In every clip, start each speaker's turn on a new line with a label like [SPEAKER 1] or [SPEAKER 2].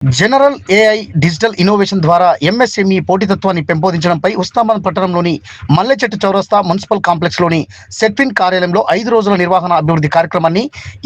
[SPEAKER 1] General AI digital innovation ద్వారా MSME పోటీతత్వాన్ని పెంపొందించడంపై Osmanabad పట్టణంలోని మల్లెచెట్టు చౌరస్తా మున్సిపల్ కాంప్లెక్స్లోని సెట్విన్ కార్యాలయంలో 5 రోజుల నిర్వహణ అభివృద్ధి కార్యక్రమాన్ని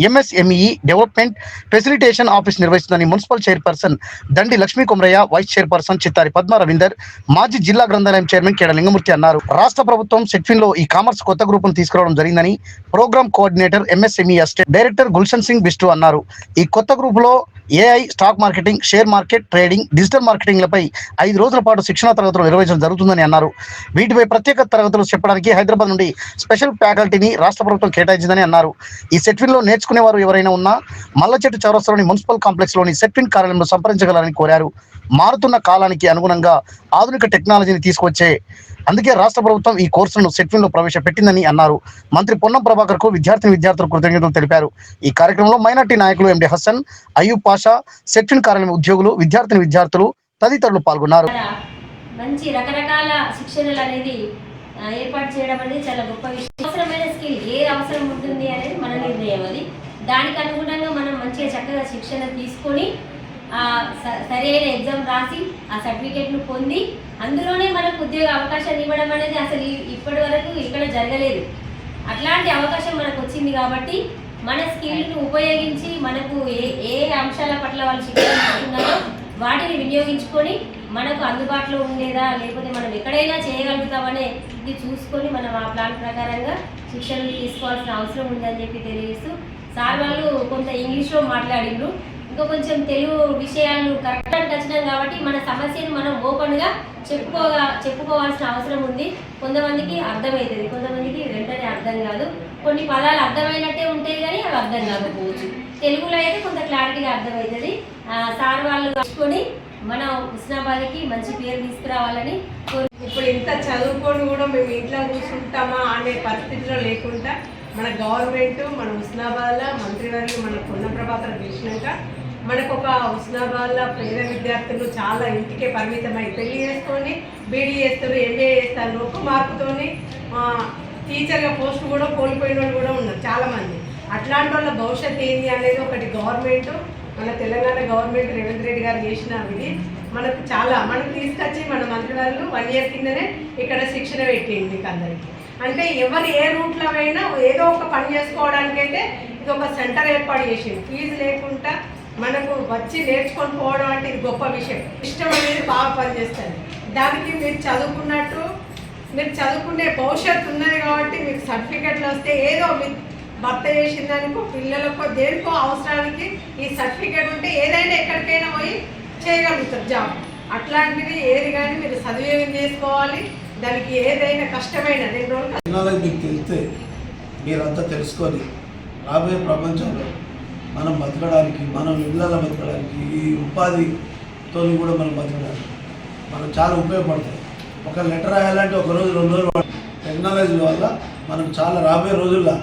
[SPEAKER 1] ఎంఎస్ఎంఈ డెవలప్మెంట్ ఫెసిలిటేషన్ ఆఫీస్ నిర్వహిస్తుందని మున్సిపల్ చైర్పర్సన్ దండి లక్ష్మీ కుమరయ్య, వైస్ చైర్పర్సన్ చిత్తారి పద్మ రవీందర్, మాజీ జిల్లా గ్రంథాలయం చైర్మన్ కేడ లింగమూర్తి అన్నారు. రాష్ట్ర ప్రభుత్వం సెట్విన్లో ఈ కామర్స్ కొత్త గ్రూపును తీసుకురావడం జరిగిందని program coordinator MSME assistant director Gulshan Singh Bisht అన్నారు. ఈ కొత్త గ్రూపులో AI, stock marketing, share market, trading, digital మార్కెటింగ్లపై 5 రోజుల పాటు శిక్షణ తరగతులు నిర్వహించడం జరుగుతుందని అన్నారు. వీటిపై ప్రత్యేక తరగతులు చెప్పడానికి హైదరాబాద్ నుండి స్పెషల్ ఫ్యాకల్టీని రాష్ట్ర ప్రభుత్వం కేటాయించిందని అన్నారు. ఈ సెట్విన్లో నేర్చుకునేవారు ఎవరైనా ఉన్నా మల్లచెట్టు చౌరస్తాలోని మున్సిపల్ కాంప్లెక్స్లోని సెట్విన్ కార్యాలయంలో సంప్రదించగలరని కోరారు. మారుతున్న కాలానికి అనుగుణంగా ఆధునిక టెక్నాలజీని తీసుకొచ్చే అందుకే రాష్ట్ర ప్రభుత్వం ఈ కోర్సులను సెట్విన్లో ప్రవేశపెట్టిందని అన్నారు. మంత్రి పొన్నం ప్రభాకర్కు విద్యార్థులకు కృతజ్ఞతలు తెలిపారు. ఈ కార్యక్రమంలో మైనార్టీ నాయకులు ఎండి హసన్, అయ్యూబ్ పాషా, సెట్విన్ కార్యాలయం ఉద్యోగులు, విద్యార్థులు తదితరులు పాల్గొన్నారు.
[SPEAKER 2] మంచి రకరకాల శిక్షణలు అనేది ఏర్పాటు చేయడం అనేది చాలా గొప్ప విషయం. అవసరమైన స్కిల్ ఏ అవసరం ఉంటుంది అనేది మన నిర్ణయం. అది దానికి అనుగుణంగా మనం మంచిగా చక్కగా శిక్షణ తీసుకొని సరైన ఎగ్జామ్ రాసి ఆ సర్టిఫికేట్ను పొంది అందులోనే మనకు ఉద్యోగ అవకాశాన్ని ఇవ్వడం అనేది అసలు ఇప్పటి వరకు ఇక్కడ జరగలేదు. అట్లాంటి అవకాశం మనకు వచ్చింది కాబట్టి మన స్కిల్ను ఉపయోగించి మనకు ఏ అంశాల పట్ల వాళ్ళు శిక్షణ తీసుకున్నారో వాటిని వినియోగించుకొని మనకు అందుబాటులో ఉండేదా లేకపోతే మనం ఎక్కడైనా చేయగలుగుతామనే ఇది చూసుకొని మనం ఆ ప్లాన్ ప్రకారంగా శిక్షణలు తీసుకోవాల్సిన అవసరం ఉందని చెప్పి తెలియజేస్తూ సార్ వాళ్ళు కొంత ఇంగ్లీష్లో మాట్లాడిండ్రు. ఇంకా కొంచెం తెలుగు విషయాలు కరెక్ట్గా వచ్చినాం కాబట్టి మన సమస్యను మనం ఓపెన్గా చెప్పుకోవాల్సిన అవసరం ఉంది. కొంతమందికి అర్థమవుతుంది, కొంతమందికి వెంటనే అర్థం కాదు. కొన్ని పదాలు అర్థమైనట్టే ఉంటాయి కానీ అవి అర్థం కాకపోవచ్చు. తెలుగులో అయితే కొంత క్లారిటీగా అర్థమవుతుంది. సార్ వాళ్ళు వచ్చుకొని మన ఉస్మానాబాద్కి మంచి పేరు తీసుకురావాలని
[SPEAKER 3] ఇప్పుడు ఇంత చదువుకొని కూడా మేము ఇంట్లో కూర్చుంటామా అనే పరిస్థితిలో లేకుండా మన గవర్నమెంట్ మన ఉస్మానాబాద్లో మంత్రివర్యులు మన పొన్నం ప్రభాకర్ చేసినాక మనకు ఒక ఉస్మానాబాద్లో పేద విద్యార్థులు చాలా ఇంటికే పరిమితమై పెళ్లి చేసుకొని బీడీ చేస్తారు, ఎంఏ చేస్తారు, ఒక్క మార్కుతోని టీచర్గా పోస్ట్ కూడా కోల్పోయిన వాళ్ళు కూడా ఉన్నారు చాలామంది. అట్లాంటి వాళ్ళ భవిష్యత్తు ఏంటి అనేది ఒకటి గవర్నమెంట్ మన తెలంగాణ గవర్నమెంట్ రేవంత్ రెడ్డి గారు చేసిన ఇది మనకు తీసుకొచ్చి మన మంత్రివర్యులు 1 ఇయర్ కిందనే ఇక్కడ శిక్షణ పెట్టింది మీకు అందరికీ. అంటే ఎవరు ఏ రూట్లో అయినా ఏదో ఒక పని చేసుకోవడానికైతే ఇది ఒక సెంటర్ ఏర్పాటు చేసింది. ఫీజు లేకుండా మనకు వచ్చి నేర్చుకొని పోవడం అంటే ఇది గొప్ప విషయం. ఇష్టం అనేది బాగా పనిచేస్తుంది. దానికి మీరు చదువుకున్నట్టు మీరు చదువుకునే భవిష్యత్తు ఉన్నది కాబట్టి మీకు సర్టిఫికెట్లు వస్తే ఏదో మీరు భర్త చేసిన దానికో పిల్లలకో దేనికో అవసరానికి ఈ సర్టిఫికెట్ ఉంటే ఏదైనా ఎక్కడికైనా పోయి చేయగలుగుతారు జాబ్. అట్లాంటిది ఏది కానీ మీరు సద్వినియోగం చేసుకోవాలి. దానికి ఏదైనా కష్టమైన 2 రోజులు
[SPEAKER 4] మీకు తెలిస్తే మీరంతా తెలుసుకొని రాబోయే ప్రపంచంలో మనం బతకడానికి, మనం ఇళ్ళలో బతకడానికి, ఈ ఉపాధితో కూడా మనం బతకడానికి మనం చాలా ఉపయోగపడతాయి. ఒక లెటర్ రాయాలంటే 1 రోజు 2 రోజులు టెక్నాలజీ వల్ల మనకు చాలా రాబోయే రోజుల్లో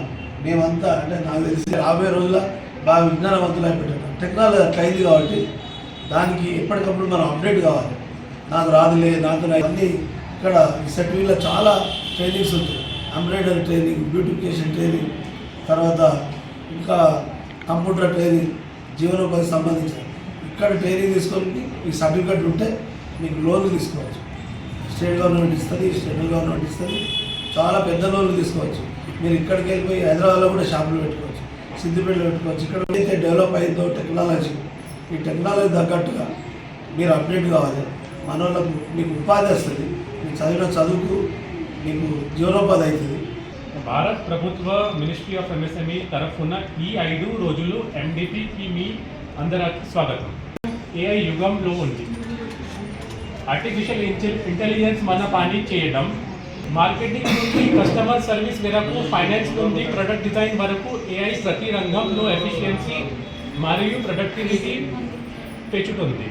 [SPEAKER 4] మేమంతా అంటే నాకు తెలిసి రాబోయే రోజుల్లో బాగా విజ్ఞానవంతులు అయిపోతాం. టెక్నాలజీ అట్లా అయింది కాబట్టి దానికి ఎప్పటికప్పుడు మనం అప్డేట్ కావాలి. నాకు రాదులే నాకు అన్నీ ఇక్కడ ఈ సెట్విన్లో చాలా ట్రైనింగ్స్ ఉంటాయి. ఎంబ్రాయిడరీ ట్రైనింగ్, బ్యూటిఫికేషన్ ట్రైనింగ్, తర్వాత ఇంకా కంప్యూటర్ ట్రైనింగ్, జీవనోపాధి సంబంధించిన ఇక్కడ ట్రైనింగ్ తీసుకొని ఈ సర్టిఫికెట్ ఉంటే మీకు లోన్లు తీసుకోవచ్చు. స్టేట్ గవర్నమెంట్ ఇస్తుంది, సెంట్రల్ గవర్నమెంట్ ఇస్తుంది. చాలా పెద్ద లోన్లు తీసుకోవచ్చు. మీరు ఇక్కడికి వెళ్ళిపోయి హైదరాబాద్లో కూడా షాపులు పెట్టుకోవచ్చు, సిద్దిపేటలో పెట్టుకోవచ్చు. ఇక్కడ అయితే డెవలప్ అయిందో టెక్నాలజీ, ఈ టెక్నాలజీ తగ్గట్టుగా మీరు అప్డేట్ కావాలి. మన వాళ్ళకు మీకు ఉపాధి వస్తుంది, మీరు చదివిన చదువుకు మీకు జీవనోపాధి అవుతుంది.
[SPEAKER 5] భారత్ ప్రభుత్వ మినిస్ట్రీ ఆఫ్ ఎంఎస్ఎంఈ తరఫున ఈ 5 రోజులు ఎండిపికి మీ అందరికి స్వాగతం. ఏఐ యుగంలో ఉంది. ఆర్టిఫిషియల్ ఇంటెలిజెన్స్ మన పని చేయడం, మార్కెటింగ్ నుండి కస్టమర్ సర్వీస్ వరకు, ఫైనాన్స్ నుండి ప్రొడక్ట్ డిజైన్ వరకు ఏఐ ప్రతి రంగంలో ఎఫిషియన్సీ మరియు ప్రొడక్టివిటీ పెంచుతుంది.